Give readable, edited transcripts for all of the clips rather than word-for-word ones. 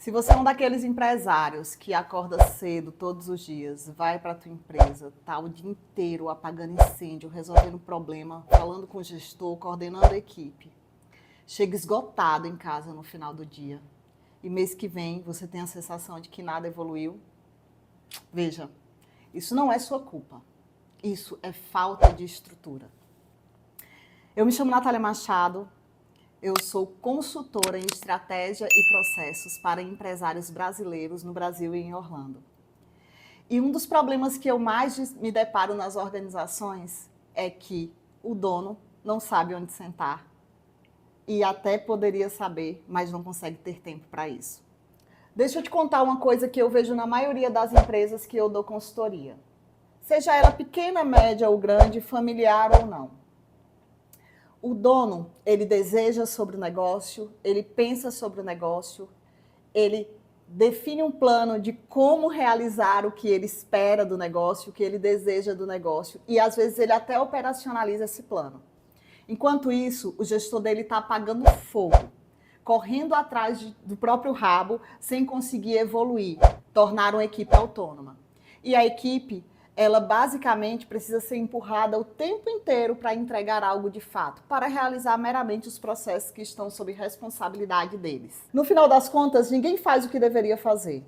Se você é um daqueles empresários que acorda cedo todos os dias, vai para a tua empresa, tá o dia inteiro apagando incêndio, resolvendo problema, falando com o gestor, coordenando a equipe, chega esgotado em casa no final do dia e mês que vem você tem a sensação de que nada evoluiu, veja, isso não é sua culpa, isso é falta de estrutura. Eu me chamo Natália Machado. Eu sou consultora em estratégia e processos para empresários brasileiros no Brasil e em Orlando. E um dos problemas que eu mais me deparo nas organizações é que o dono não sabe onde sentar e até poderia saber, mas não consegue ter tempo para isso. Deixa eu te contar uma coisa que eu vejo na maioria das empresas que eu dou consultoria. Seja ela pequena, média ou grande, familiar ou não. O dono, ele deseja sobre o negócio, ele pensa sobre o negócio, ele define um plano de como realizar o que ele espera do negócio, o que ele deseja do negócio, e às vezes ele até operacionaliza esse plano. Enquanto isso, o gestor dele está apagando fogo, correndo atrás do próprio rabo, sem conseguir evoluir, tornar uma equipe autônoma. E a equipe, ela basicamente precisa ser empurrada o tempo inteiro para entregar algo de fato, para realizar meramente os processos que estão sob responsabilidade deles. No final das contas, ninguém faz o que deveria fazer.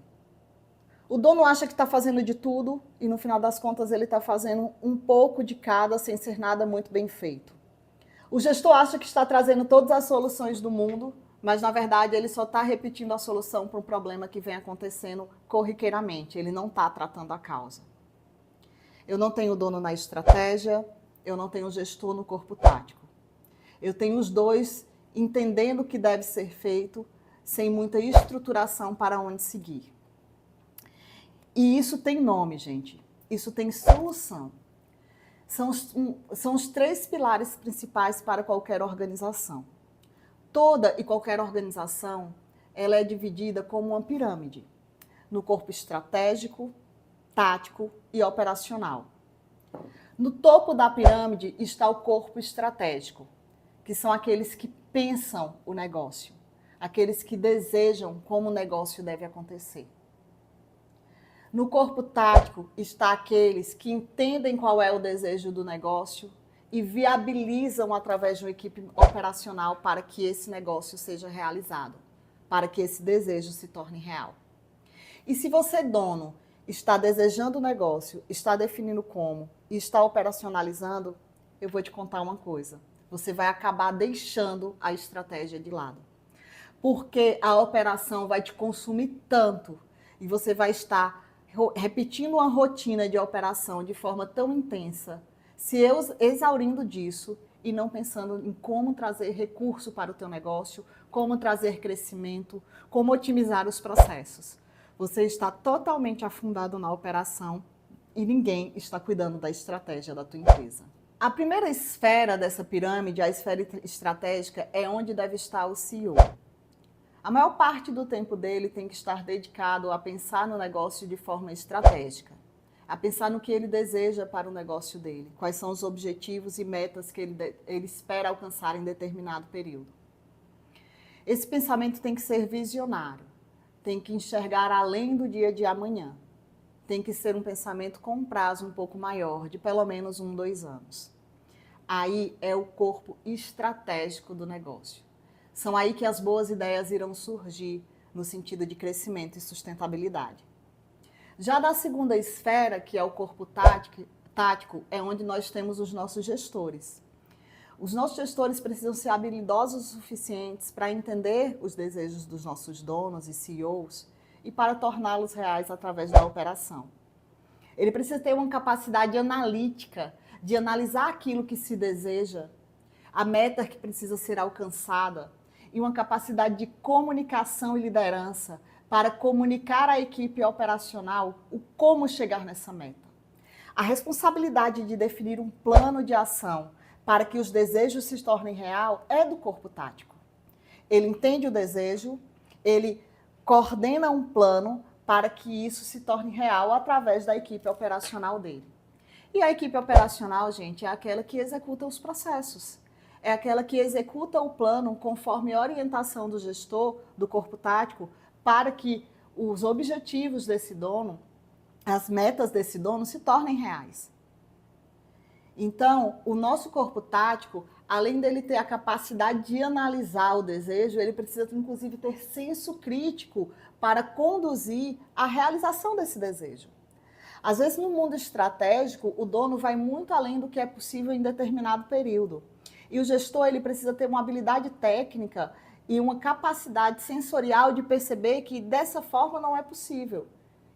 O dono acha que está fazendo de tudo e no final das contas ele está fazendo um pouco de cada sem ser nada muito bem feito. O gestor acha que está trazendo todas as soluções do mundo, mas na verdade ele só está repetindo a solução para um problema que vem acontecendo corriqueiramente, ele não está tratando a causa. Eu não tenho dono na estratégia, eu não tenho gestor no corpo tático. Eu tenho os dois entendendo o que deve ser feito, sem muita estruturação para onde seguir. E isso tem nome, gente. Isso tem solução. São os três pilares principais para qualquer organização. Toda e qualquer organização, ela é dividida como uma pirâmide, no corpo estratégico, tático e operacional. No topo da pirâmide está o corpo estratégico, que são aqueles que pensam o negócio, aqueles que desejam como o negócio deve acontecer. No corpo tático está aqueles que entendem qual é o desejo do negócio e viabilizam através de uma equipe operacional para que esse negócio seja realizado, para que esse desejo se torne real. E se você, dono, está desejando o negócio, está definindo como e está operacionalizando, eu vou te contar uma coisa. Você vai acabar deixando a estratégia de lado. Porque a operação vai te consumir tanto e você vai estar repetindo uma rotina de operação de forma tão intensa, se exaurindo disso e não pensando em como trazer recurso para o teu negócio, como trazer crescimento, como otimizar os processos. Você está totalmente afundado na operação e ninguém está cuidando da estratégia da tua empresa. A primeira esfera dessa pirâmide, a esfera estratégica, é onde deve estar o CEO. A maior parte do tempo dele tem que estar dedicado a pensar no negócio de forma estratégica, a pensar no que ele deseja para o negócio dele, quais são os objetivos e metas que ele espera alcançar em determinado período. Esse pensamento tem que ser visionário. Tem que enxergar além do dia de amanhã. Tem que ser um pensamento com um prazo um pouco maior, de pelo menos 2 anos. Aí é o corpo estratégico do negócio. São aí que as boas ideias irão surgir no sentido de crescimento e sustentabilidade. Já da segunda esfera, que é o corpo tático, é onde nós temos os nossos gestores. Os nossos gestores precisam ser habilidosos o suficientes para entender os desejos dos nossos donos e CEOs e para torná-los reais através da operação. Ele precisa ter uma capacidade analítica de analisar aquilo que se deseja, a meta que precisa ser alcançada e uma capacidade de comunicação e liderança para comunicar à equipe operacional o como chegar nessa meta. A responsabilidade de definir um plano de ação para que os desejos se tornem real é do corpo tático. Ele entende o desejo, ele coordena um plano para que isso se torne real através da equipe operacional dele. E a equipe operacional, gente, é aquela que executa os processos. É aquela que executa o plano conforme a orientação do gestor, do corpo tático, para que os objetivos desse dono, as metas desse dono se tornem reais. Então, o nosso corpo tático, além dele ter a capacidade de analisar o desejo, ele precisa, inclusive, ter senso crítico para conduzir a realização desse desejo. Às vezes, no mundo estratégico, o dono vai muito além do que é possível em determinado período. E o gestor, ele precisa ter uma habilidade técnica e uma capacidade sensorial de perceber que dessa forma não é possível.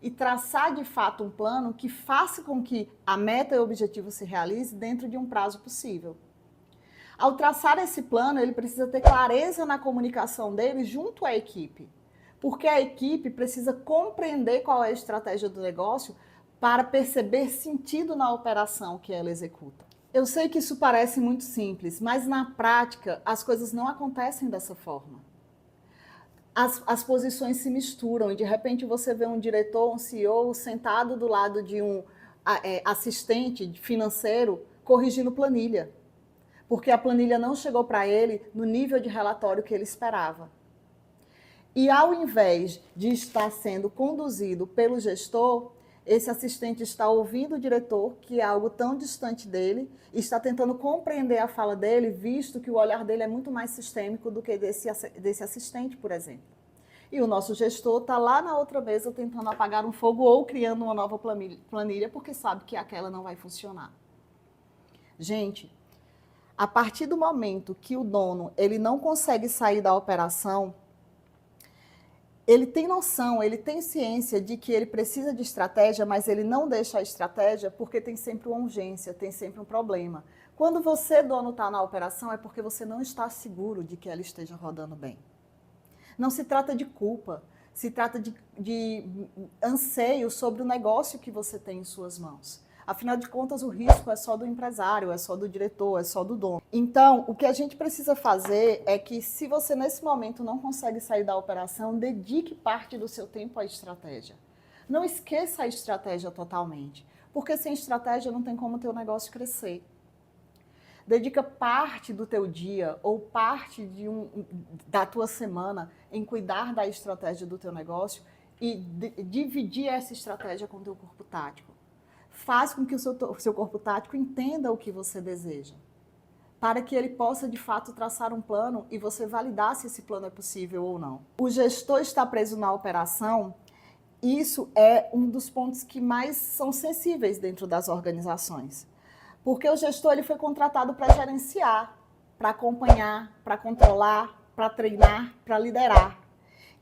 E traçar de fato um plano que faça com que a meta e o objetivo se realize dentro de um prazo possível. Ao traçar esse plano, ele precisa ter clareza na comunicação dele junto à equipe, porque a equipe precisa compreender qual é a estratégia do negócio para perceber sentido na operação que ela executa. Eu sei que isso parece muito simples, mas na prática as coisas não acontecem dessa forma. As posições se misturam e de repente você vê um diretor, um CEO sentado do lado de um assistente financeiro corrigindo planilha, porque a planilha não chegou para ele no nível de relatório que ele esperava. E ao invés de estar sendo conduzido pelo gestor, esse assistente está ouvindo o diretor, que é algo tão distante dele, e está tentando compreender a fala dele, visto que o olhar dele é muito mais sistêmico do que desse assistente, por exemplo. E o nosso gestor está lá na outra mesa tentando apagar um fogo ou criando uma nova planilha, porque sabe que aquela não vai funcionar. Gente, a partir do momento que o dono ele não consegue sair da operação, ele tem noção, ele tem ciência de que ele precisa de estratégia, mas ele não deixa a estratégia porque tem sempre uma urgência, tem sempre um problema. Quando você, dono, está na operação, é porque você não está seguro de que ela esteja rodando bem. Não se trata de culpa, se trata de anseio sobre o negócio que você tem em suas mãos. Afinal de contas, o risco é só do empresário, é só do diretor, é só do dono. Então, o que a gente precisa fazer é que, se você nesse momento não consegue sair da operação, dedique parte do seu tempo à estratégia. Não esqueça a estratégia totalmente, porque sem estratégia não tem como o teu negócio crescer. Dedica parte do teu dia ou parte da tua semana em cuidar da estratégia do teu negócio e dividir essa estratégia com o teu corpo tático. Faz com que o seu corpo tático entenda o que você deseja, para que ele possa, de fato, traçar um plano e você validar se esse plano é possível ou não. O gestor está preso na operação, isso é um dos pontos que mais são sensíveis dentro das organizações. Porque o gestor ele foi contratado para gerenciar, para acompanhar, para controlar, para treinar, para liderar.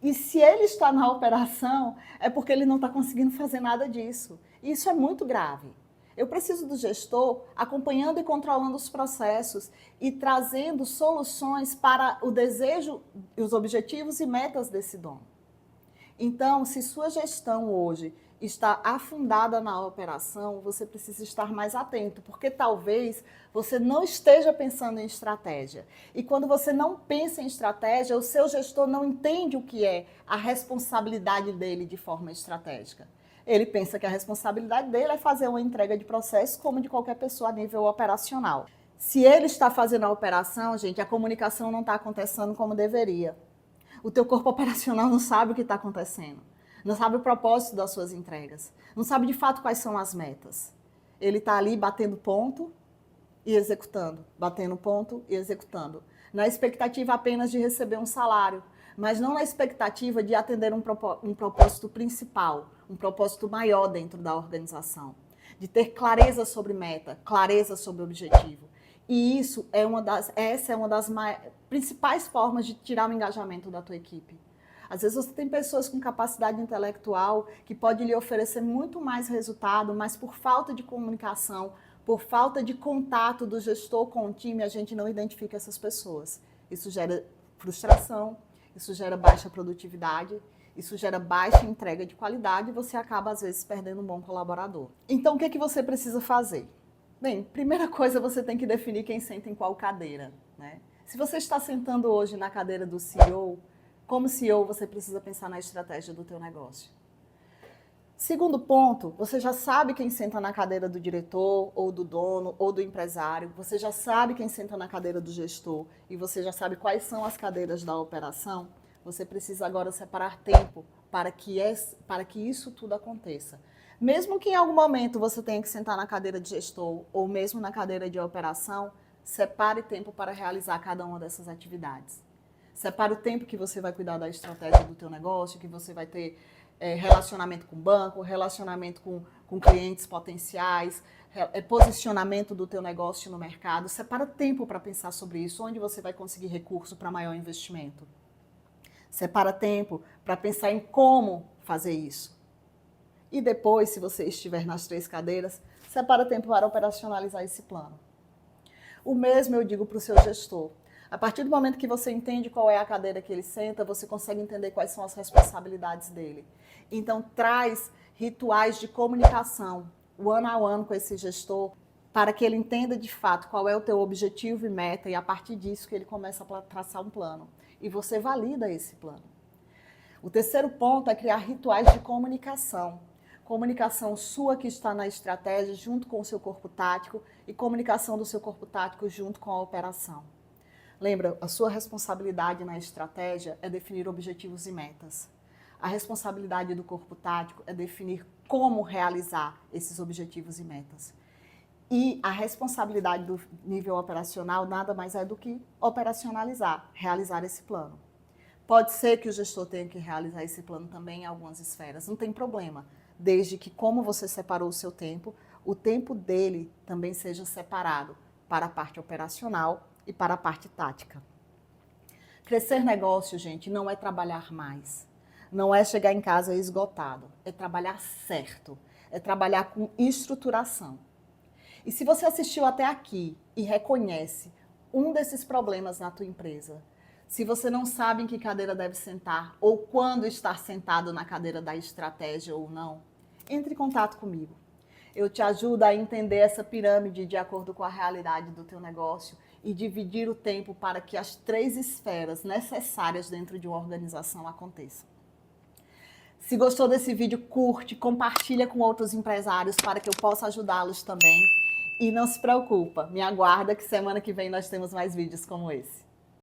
E se ele está na operação, é porque ele não está conseguindo fazer nada disso. E isso é muito grave. Eu preciso do gestor acompanhando e controlando os processos e trazendo soluções para o desejo, os objetivos e metas desse dono. Então, se sua gestão hoje está afundada na operação, você precisa estar mais atento, porque talvez você não esteja pensando em estratégia. E quando você não pensa em estratégia, o seu gestor não entende o que é a responsabilidade dele de forma estratégica. Ele pensa que a responsabilidade dele é fazer uma entrega de processo como de qualquer pessoa a nível operacional. Se ele está fazendo a operação, gente, a comunicação não está acontecendo como deveria. O teu corpo operacional não sabe o que está acontecendo. Não sabe o propósito das suas entregas. Não sabe de fato quais são as metas. Ele está ali batendo ponto e executando. Batendo ponto e executando. Na expectativa apenas de receber um salário. Mas não na expectativa de atender um propósito principal. Um propósito maior dentro da organização. De ter clareza sobre meta, clareza sobre objetivo. E essa é uma das principais formas de tirar o engajamento da tua equipe. Às vezes você tem pessoas com capacidade intelectual que pode lhe oferecer muito mais resultado, mas por falta de comunicação, por falta de contato do gestor com o time, a gente não identifica essas pessoas. Isso gera frustração, isso gera baixa produtividade, isso gera baixa entrega de qualidade e você acaba, às vezes, perdendo um bom colaborador. Então, o que é que você precisa fazer? Bem, primeira coisa, você tem que definir quem senta em qual cadeira, né? Se você está sentando hoje na cadeira do CEO, como CEO, você precisa pensar na estratégia do teu negócio. Segundo ponto, você já sabe quem senta na cadeira do diretor, ou do dono, ou do empresário. Você já sabe quem senta na cadeira do gestor e você já sabe quais são as cadeiras da operação. Você precisa agora separar tempo para que isso tudo aconteça. Mesmo que em algum momento você tenha que sentar na cadeira de gestor ou mesmo na cadeira de operação, separe tempo para realizar cada uma dessas atividades. Separe o tempo que você vai cuidar da estratégia do teu negócio, que você vai ter relacionamento com o banco, relacionamento com clientes potenciais, posicionamento do teu negócio no mercado. Separa tempo para pensar sobre isso, onde você vai conseguir recurso para maior investimento. Separa tempo para pensar em como fazer isso. E depois, se você estiver nas 3 cadeiras, separa tempo para operacionalizar esse plano. O mesmo eu digo para o seu gestor. A partir do momento que você entende qual é a cadeira que ele senta, você consegue entender quais são as responsabilidades dele. Então, traz rituais de comunicação, one-on-one com esse gestor, para que ele entenda de fato qual é o teu objetivo e meta, e a partir disso que ele começa a traçar um plano. E você valida esse plano. O terceiro ponto é criar rituais de comunicação. Comunicação sua que está na estratégia junto com o seu corpo tático e comunicação do seu corpo tático junto com a operação. Lembra, a sua responsabilidade na estratégia é definir objetivos e metas. A responsabilidade do corpo tático é definir como realizar esses objetivos e metas. E a responsabilidade do nível operacional nada mais é do que operacionalizar, realizar esse plano. Pode ser que o gestor tenha que realizar esse plano também em algumas esferas, não tem problema, desde que, como você separou o tempo dele também seja separado para a parte operacional e para a parte tática. Crescer negócio, gente, não é trabalhar mais, não é chegar em casa esgotado, é trabalhar certo, é trabalhar com estruturação. E se você assistiu até aqui e reconhece um desses problemas na tua empresa, se você não sabe em que cadeira deve sentar ou quando estar sentado na cadeira da estratégia ou não, entre em contato comigo. Eu te ajudo a entender essa pirâmide de acordo com a realidade do teu negócio e dividir o tempo para que as 3 esferas necessárias dentro de uma organização aconteçam. Se gostou desse vídeo, curte, compartilha com outros empresários para que eu possa ajudá-los também. E não se preocupa, me aguarda que semana que vem nós temos mais vídeos como esse.